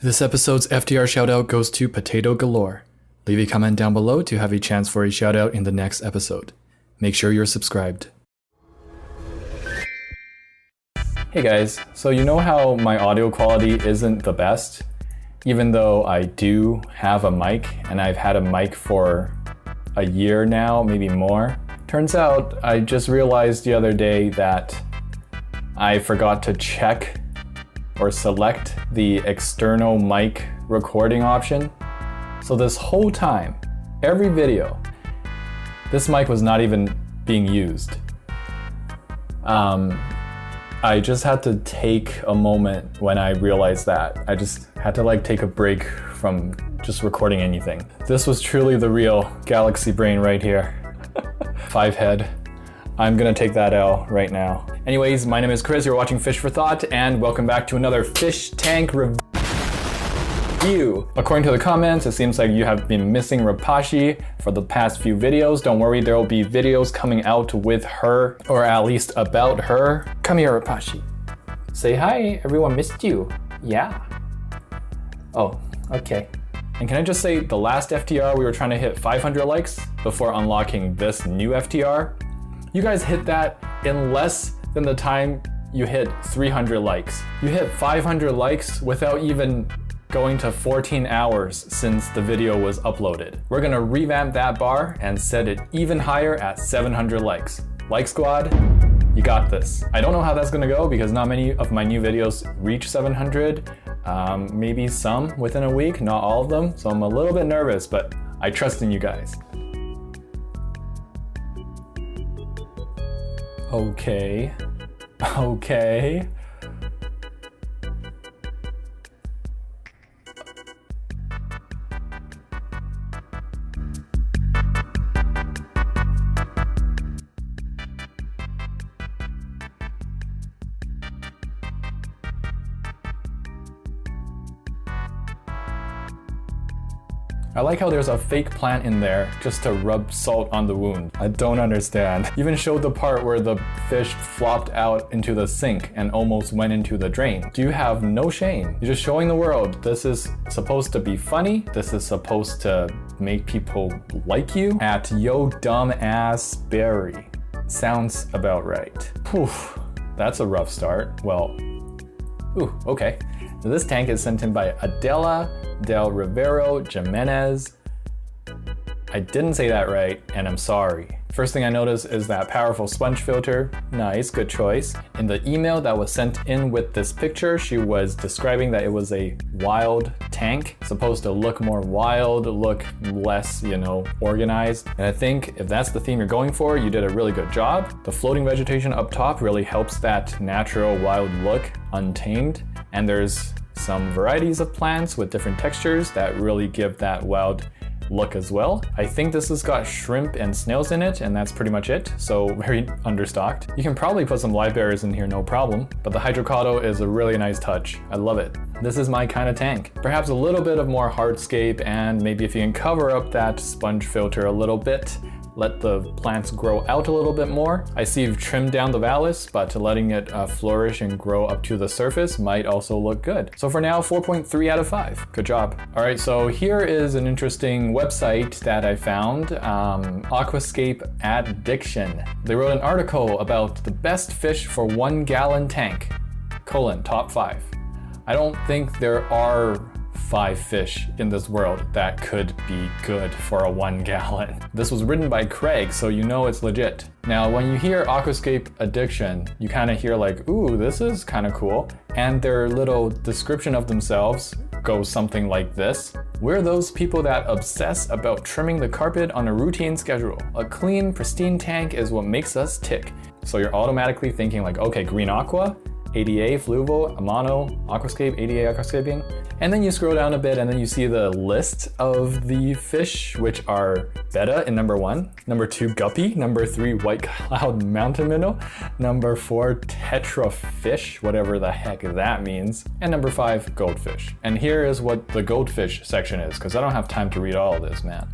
This episode's FDR shoutout goes to Potato Galore. Leave a comment down below to have a chance for a shoutout in the next episode. Make sure you're subscribed. Hey guys, so you know how my audio quality isn't the best? Even though I do have a mic, and I've had a mic for a year now, maybe more. Turns out I just realized the other day that I forgot to check or select the external mic recording option. So this whole time, every video, this mic was not even being used. I just had to take a moment when I realized that. I just had to take a break from just recording anything. This was truly the real galaxy brain right here. 5 head. I'm gonna take that L right now. Anyways, my name is Chris, you're watching Fish for Thought, and welcome back to another fish tank review. According to the comments, it seems like you have been missing Rapashi for the past few videos. Don't worry, there will be videos coming out with her, or at least about her. Come here, Rapashi. Say hi, everyone missed you. Yeah. Oh, okay. And can I just say, the last FTR we were trying to hit 500 likes before unlocking this new FTR. You guys hit that in less than the time you hit 300 likes. You hit 500 likes without even going to 14 hours since the video was uploaded. We're gonna revamp that bar and set it even higher at 700 likes. Like squad, you got this. I don't know how that's gonna go because not many of my new videos reach 700. Maybe some within a week, not all of them. So I'm a little bit nervous, but I trust in you guys. Okay. I like how there's a fake plant in there just to rub salt on the wound. I don't understand. Even showed the part where the fish flopped out into the sink and almost went into the drain. You have no shame. You're just showing the world this is supposed to be funny. This is supposed to make people like you. At yo dumb ass berry. Sounds about right. Whew, that's a rough start. Well, ooh, okay. So this tank is sent in by Adela Del Rivero Jimenez. I didn't say that right, and I'm sorry. First thing I noticed is that powerful sponge filter. Nice, good choice. In the email that was sent in with this picture, she was describing that it was a wild tank, supposed to look more wild, look less, organized. And I think if that's the theme you're going for, you did a really good job. The floating vegetation up top really helps that natural wild look untamed. And there's some varieties of plants with different textures that really give that wild look as well. I think this has got shrimp and snails in it, and that's pretty much it, so very understocked. You can probably put some live berries in here, no problem, but the hydrocaudo is a really nice touch. I love it. This is my kind of tank. Perhaps a little bit of more hardscape, and maybe if you can cover up that sponge filter a little bit, let the plants grow out a little bit more. I see you've trimmed down the vallus, but letting it flourish and grow up to the surface might also look good. So for now, 4.3 out of 5. Good job. All right, so here is an interesting website that I found, Aquascape Addiction. They wrote an article about the best fish for 1 gallon tank, top 5. I don't think there are 5 fish in this world that could be good for a 1 gallon. This was written by Craig, so you know it's legit. Now, when you hear Aquascape Addiction, you kind of hear ooh, this is kind of cool. And their little description of themselves goes something like this. We're those people that obsess about trimming the carpet on a routine schedule. A clean, pristine tank is what makes us tick. So you're automatically thinking okay, green aqua, ADA, Fluval, Amano, Aquascape, ADA, Aquascaping. And then you scroll down a bit and then you see the list of the fish, which are betta in number 1, number 2, guppy, number 3, white cloud mountain minnow, number 4, tetra fish, whatever the heck that means, and number 5, goldfish. And here is what the goldfish section is, because I don't have time to read all of this, man.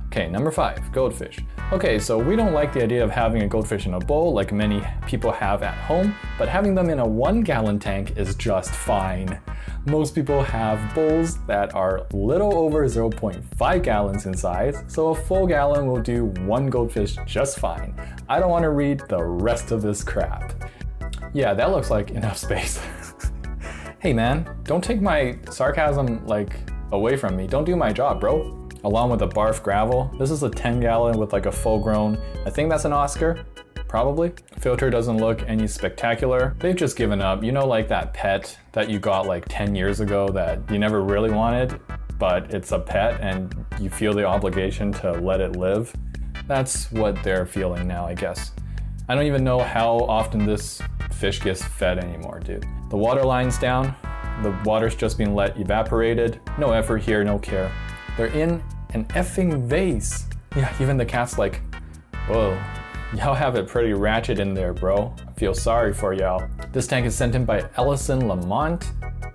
Okay, number 5, goldfish. Okay, so we don't like the idea of having a goldfish in a bowl like many people have at home, but having them in a 1-gallon tank is just fine. Most people have bowls that are little over 0.5 gallons in size, so a full gallon will do 1 goldfish just fine. I don't want to read the rest of this crap. Yeah, that looks like enough space. Hey man, don't take my sarcasm away from me. Don't do my job, bro. Along with the barf gravel, this is a 10-gallon with a full-grown, I think that's an Oscar, probably. Filter doesn't look any spectacular. They've just given up. You know, like that pet that you got 10 years ago that you never really wanted, but it's a pet and you feel the obligation to let it live? That's what they're feeling now, I guess. I don't even know how often this fish gets fed anymore, dude. The water line's down. The water's just being evaporated. No effort here, no care. They're in an effing vase. Yeah, even the cat's like, whoa, y'all have it pretty ratchet in there, bro. I feel sorry for y'all. This tank is sent in by Ellison Lamont.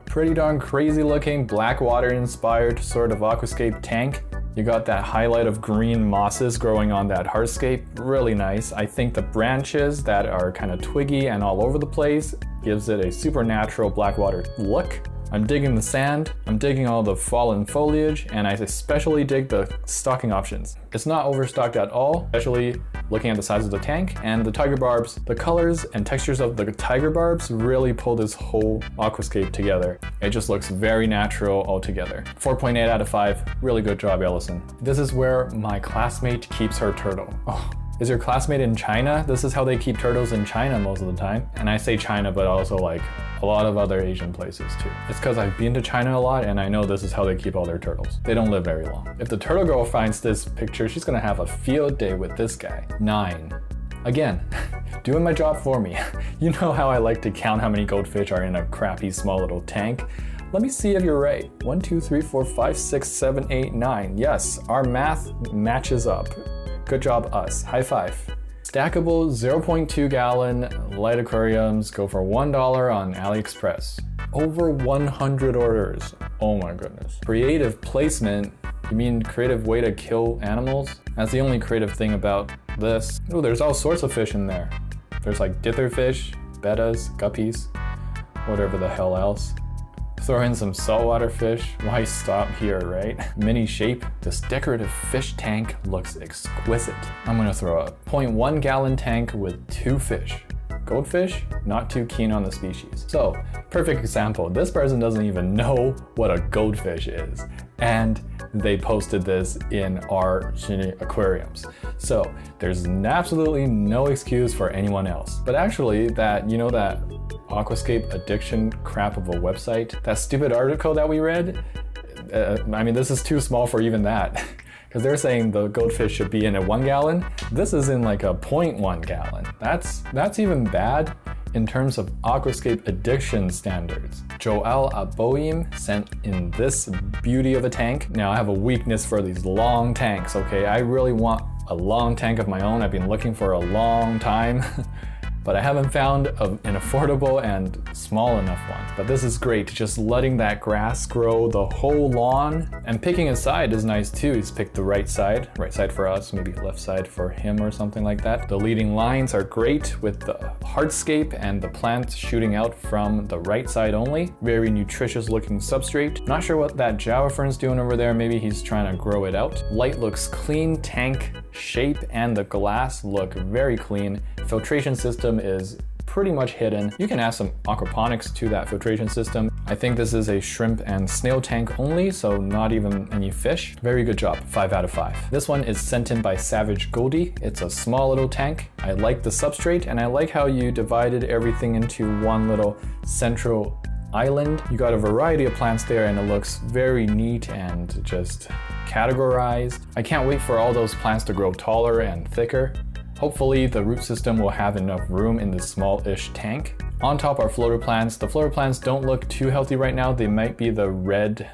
Pretty darn crazy looking, black water inspired sort of aquascape tank. You got that highlight of green mosses growing on that hardscape, really nice. I think the branches that are kind of twiggy and all over the place gives it a supernatural black water look. I'm digging the sand, I'm digging all the fallen foliage, and I especially dig the stocking options. It's not overstocked at all, especially looking at the size of the tank and the tiger barbs. The colors and textures of the tiger barbs really pull this whole aquascape together. It just looks very natural altogether. 4.8 out of 5, really good job, Ellison. This is where my classmate keeps her turtle. Oh. Is your classmate in China? This is how they keep turtles in China most of the time. And I say China, but also a lot of other Asian places too. It's because I've been to China a lot and I know this is how they keep all their turtles. They don't live very long. If the turtle girl finds this picture, she's gonna have a field day with this guy. 9. Again, doing my job for me. You know how I like to count how many goldfish are in a crappy small little tank. Let me see if you're right. 1, 2, 3, 4, 5, 6, 7, 8, 9. Yes, our math matches up. Good job, us. High five. Stackable 0.2 gallon light aquariums go for $1 on AliExpress. Over 100 orders. Oh my goodness. Creative placement? You mean creative way to kill animals? That's the only creative thing about this. Oh, there's all sorts of fish in there. There's ditterfish, bettas, guppies, whatever the hell else. Throw in some saltwater fish. Why stop here, right? Mini shape. This decorative fish tank looks exquisite. I'm gonna throw a 0.1 gallon tank with 2 fish. Goldfish, not too keen on the species. So, perfect example. This person doesn't even know what a goldfish is. And they posted this in our aquariums. So, there's absolutely no excuse for anyone else. But actually, that Aquascape Addiction crap of a website, that stupid article that we read, I mean, this is too small for even that. Because they're saying the goldfish should be in a 1 gallon. This is in a 0.1 gallon. That's even bad in terms of Aquascape Addiction standards. Joel Aboim sent in this beauty of a tank. Now I have a weakness for these long tanks, okay? I really want a long tank of my own. I've been looking for a long time. But I haven't found an affordable and small enough one. But this is great, just letting that grass grow the whole lawn. And picking a side is nice too. He's picked the right side for us, maybe left side for him or something like that. The leading lines are great with the hardscape and the plants shooting out from the right side only. Very nutritious looking substrate. Not sure what that Java fern's doing over there. Maybe he's trying to grow it out. Light looks clean, tank shape and the glass look very clean. Filtration system is pretty much hidden. You can add some aquaponics to that filtration system. I think this is a shrimp and snail tank only, so not even any fish. Very good job, 5 out of 5. This one is sent in by Savage Goldie. It's a small little tank. I like the substrate and I like how you divided everything into one little central island. You got a variety of plants there and it looks very neat and just categorized. I can't wait for all those plants to grow taller and thicker. Hopefully the root system will have enough room in this small-ish tank. On top are floater plants. The floater plants don't look too healthy right now. They might be the red,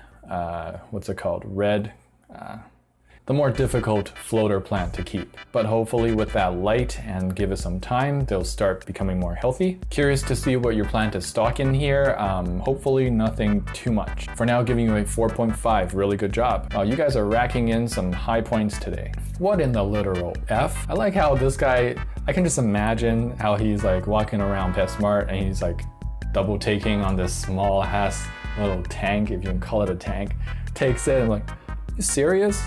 the more difficult floater plant to keep. But hopefully with that light and give it some time, they'll start becoming more healthy. Curious to see what your plant is stocking here. Hopefully nothing too much. For now, giving you a 4.5, really good job. You guys are racking in some high points today. What in the literal F? I like how this guy, I can just imagine how he's like walking around PetSmart and he's like double taking on this small ass little tank, if you can call it a tank, takes it and like, you serious?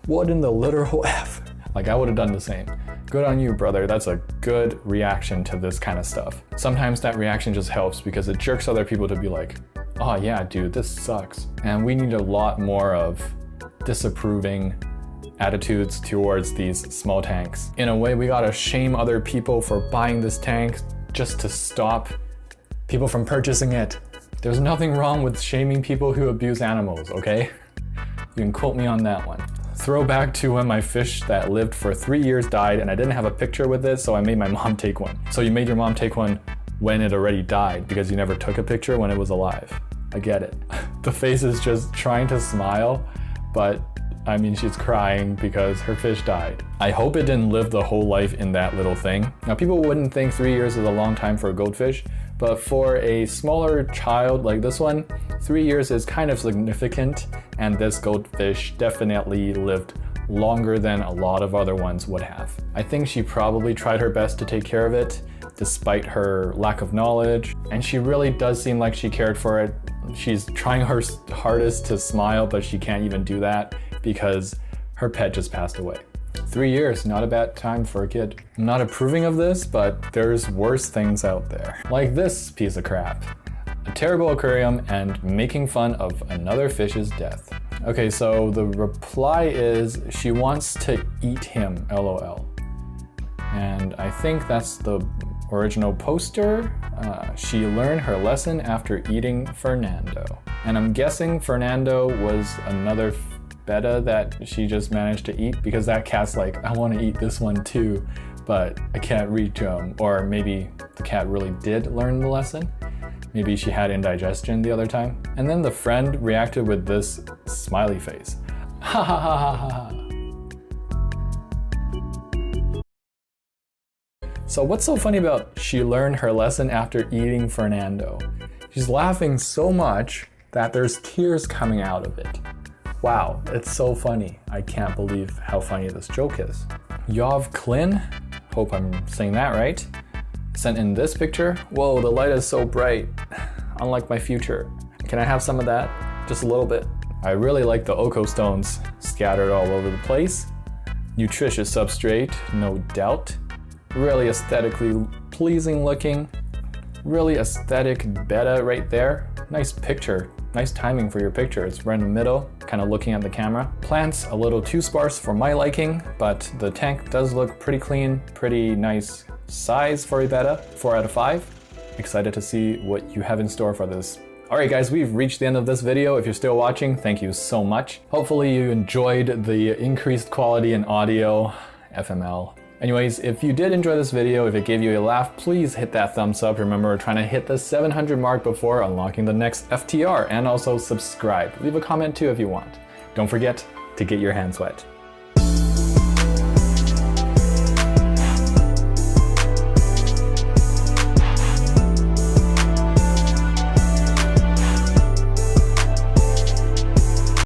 What in the literal F? Like I would have done the same. Good on you, brother. That's a good reaction to this kind of stuff. Sometimes that reaction just helps because it jerks other people to be like, oh yeah, dude, this sucks. And we need a lot more of disapproving attitudes towards these small tanks. In a way, we gotta shame other people for buying this tank just to stop people from purchasing it. There's nothing wrong with shaming people who abuse animals, okay? You can quote me on that one. Throwback to when my fish that lived for 3 years died and I didn't have a picture with it, so I made my mom take one. So you made your mom take one when it already died because you never took a picture when it was alive. I get it. The face is just trying to smile, but I mean, she's crying because her fish died. I hope it didn't live the whole life in that little thing. Now, people wouldn't think 3 years is a long time for a goldfish, but for a smaller child like this one, 3 years is kind of significant, and this goldfish definitely lived longer than a lot of other ones would have. I think she probably tried her best to take care of it, despite her lack of knowledge, and she really does seem like she cared for it. She's trying her hardest to smile, but she can't even do that because her pet just passed away. 3 years, not a bad time for a kid. I'm not approving of this, but there's worse things out there. Like this piece of crap. A terrible aquarium and making fun of another fish's death. Okay, so the reply is she wants to eat him, LOL. And I think that's the original poster. She learned her lesson after eating Fernando. And I'm guessing Fernando was another betta that she just managed to eat because that cat's like, I want to eat this one too, but I can't reach him. Or maybe the cat really did learn the lesson. Maybe she had indigestion the other time. And then the friend reacted with this smiley face. Ha ha ha ha ha ha. So what's so funny about she learned her lesson after eating Fernando? She's laughing so much that there's tears coming out of it. Wow, it's so funny. I can't believe how funny this joke is. Yov Klin, hope I'm saying that right, sent in this picture. Whoa, the light is so bright, unlike my future. Can I have some of that? Just a little bit. I really like the Oko stones scattered all over the place. Nutritious substrate, no doubt. Really aesthetically pleasing looking. Really aesthetic betta right there. Nice picture. Nice timing for your picture. It's right in the middle, kind of looking at the camera. Plants a little too sparse for my liking, but the tank does look pretty clean, pretty nice size for a betta. 4 out of 5. Excited to see what you have in store for this. Alright guys, we've reached the end of this video. If you're still watching, thank you so much. Hopefully you enjoyed the increased quality in audio, FML. Anyways, if you did enjoy this video, if it gave you a laugh, please hit that thumbs up. Remember, we're trying to hit the 700 mark before unlocking the next FTR, and also subscribe. Leave a comment too if you want. Don't forget to get your hands wet.